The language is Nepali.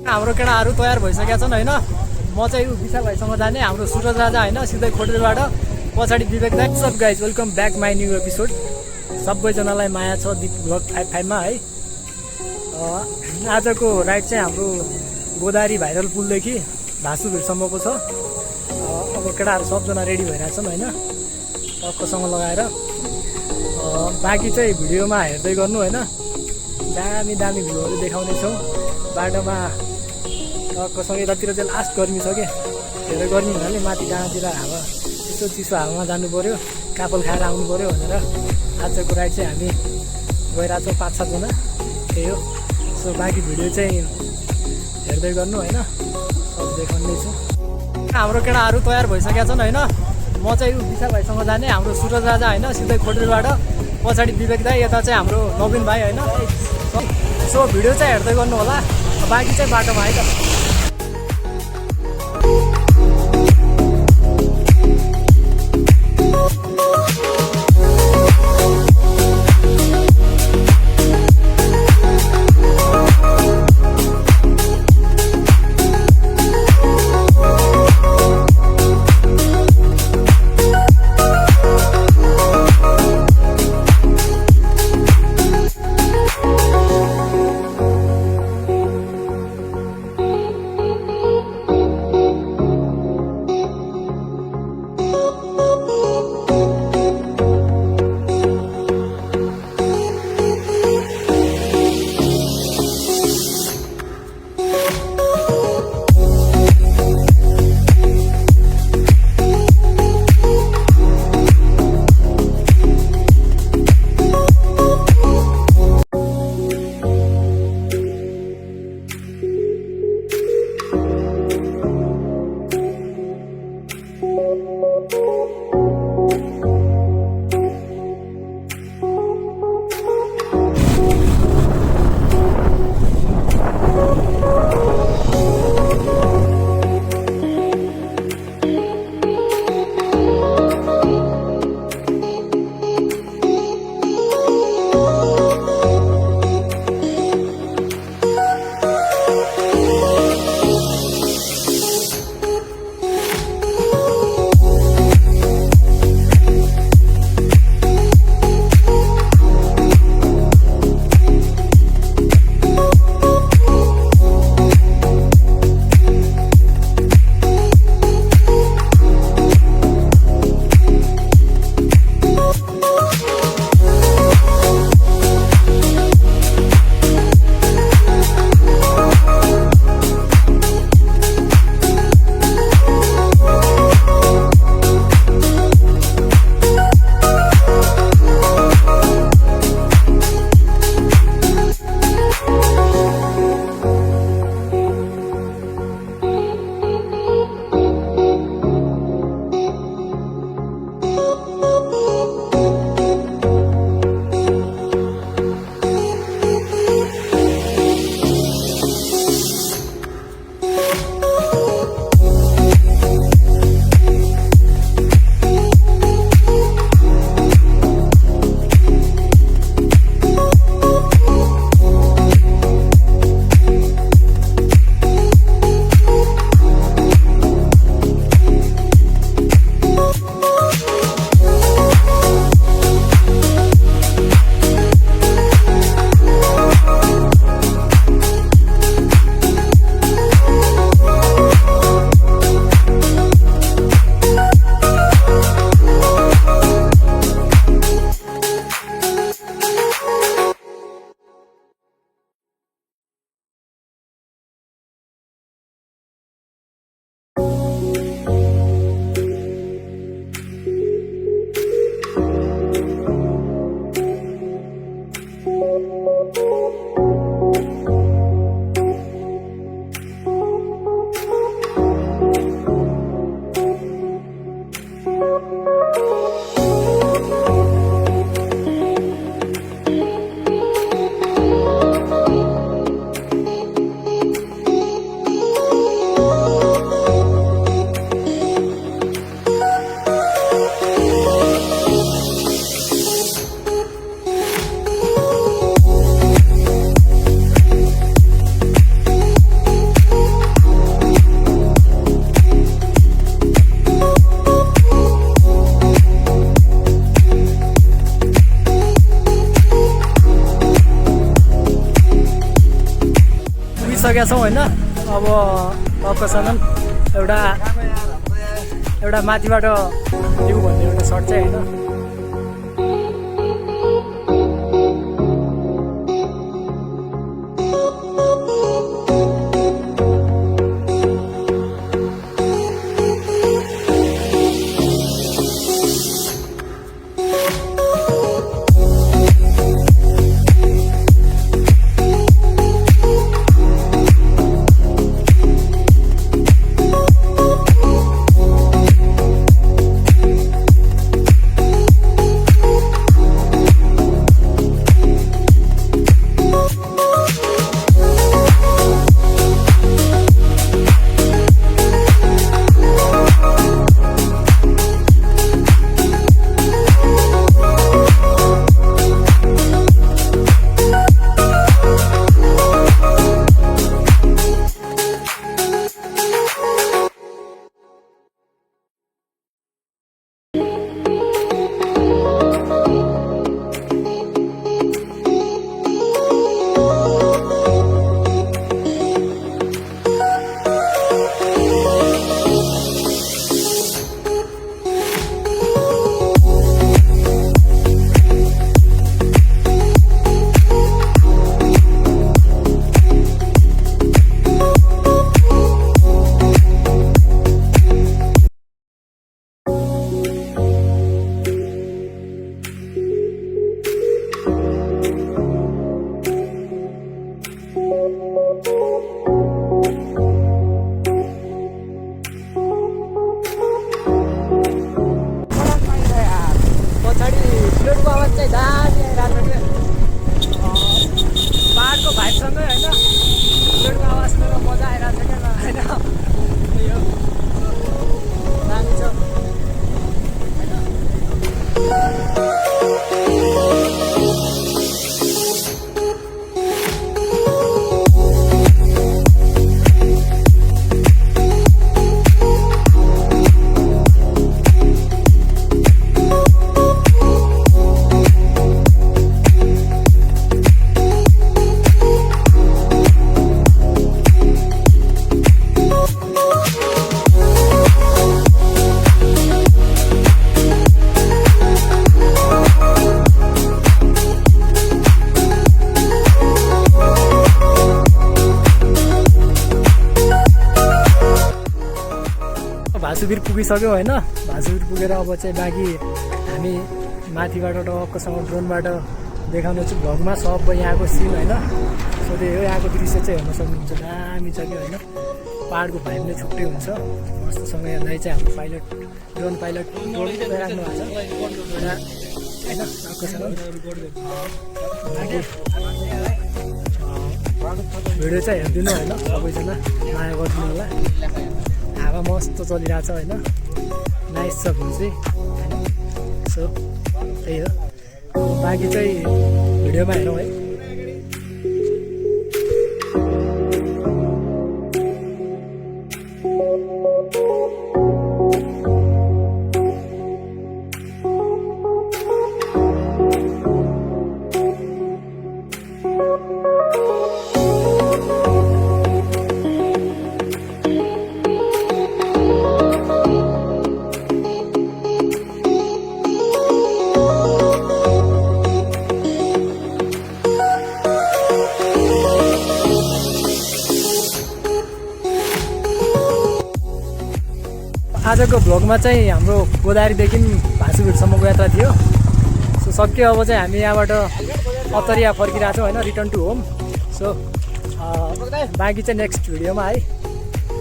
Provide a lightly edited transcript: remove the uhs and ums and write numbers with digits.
हाम्रो केटाहरू तयार भइसकेका छन् होइन। म चाहिँ विशाल भाइसँग जाने, हाम्रो सुरज राजा होइन, सिधै खोटरेलबाट। पछाडि विवेक दाइ। सब guys welcome back my new episode. सबैजनालाई माया छ दिप भ्लग 55मा है। आजको राइड चाहिँ हाम्रो गोदावरी भाइरल पुलदेखि भासुभिरसम्मको छ। अब केटाहरू सबजना रेडी भइरहेछन् होइन, टक्कसँग लगाएर। बाँकी चाहिँ भिडियोमा हेर्दै गर्नु होइन, दामी दामी भ्यूहरू देखाउने छौँ बाटोमा। टक्कसँग यतातिर चाहिँ लास्ट गर्मी छ क्या, धेरै गर्मी हुनाले माथि डाँडातिर हावा यसो चिसो हावामा जानु पऱ्यो, कापल खाएर आउनु पऱ्यो भनेर आजको राइड चाहिँ हामी गइरहेको छौँ 5-7 जना। त्यही हो। सो बाँकी भिडियो चाहिँ हेर्दै गर्नु होइन, सब देखाउने छु। हाम्रो केटाहरू तयार भइसकेका छन् होइन। म चाहिँ विशाल भाइसँग जाने, हाम्रो सुरज राजा होइन, सिधै खोटरेलबाट। पछाडि विवेक दाइ, यता चाहिँ हाम्रो नवीन भाइ होइन। सो भिडियो चाहिँ हेर्दै गर्नु होला, बाँकी चाहिँ बाटोमा है त। पुगिसकेका छौँ होइन। अब टक्कसँग एउटा माथिबाट भ्यू भन्ने एउटा सर्ट चाहिँ होइन। पाहाडको भाइबसँगै होइन बुलेटको आवाज सुनेर मजा आइरहेको छ क्या होइन। त्यही हो दामी छ भासुबिर पुगिसक्यो होइन। भासुबिर पुगेर अब चाहिँ बाँकी हामी माथिबाट टक्कसँग ड्रोनबाट देखाउने चाहिँ भ्लगमा सब यहाँको सिन होइन। सो त्यही हो यहाँको दृश्य चाहिँ हेर्न सक्नुहुन्छ। दामी छ कि होइन, पाहाडको भाइब नै छुट्टै हुन्छ। मस्तसँग यहाँलाई चाहिँ हाम्रो पाइलट ड्रोन पाइलट राख्नु भएको छ एउटा होइन टक्कसँग। भिडियो चाहिँ हेरिदिनु होइन, सबैजना माया गरिदिनु होला। हावा मस्त चलिरहेछ होइन, नाइस छ भ्यू चाहिँ होइन। सो त्यही हो, बाँकी चाहिँ भिडियोमा हेरौँ है। आजको भ्लगमा चाहिँ हाम्रो गोदावरीदेखि भासुबिरसम्मको यात्रा थियो। सो सक्यो, अब चाहिँ हामी यहाँबाट अत्तरिया फर्किरहेको छौँ होइन, रिटर्न टु होम। सो बाँकी चाहिँ नेक्स्ट भिडियोमा है।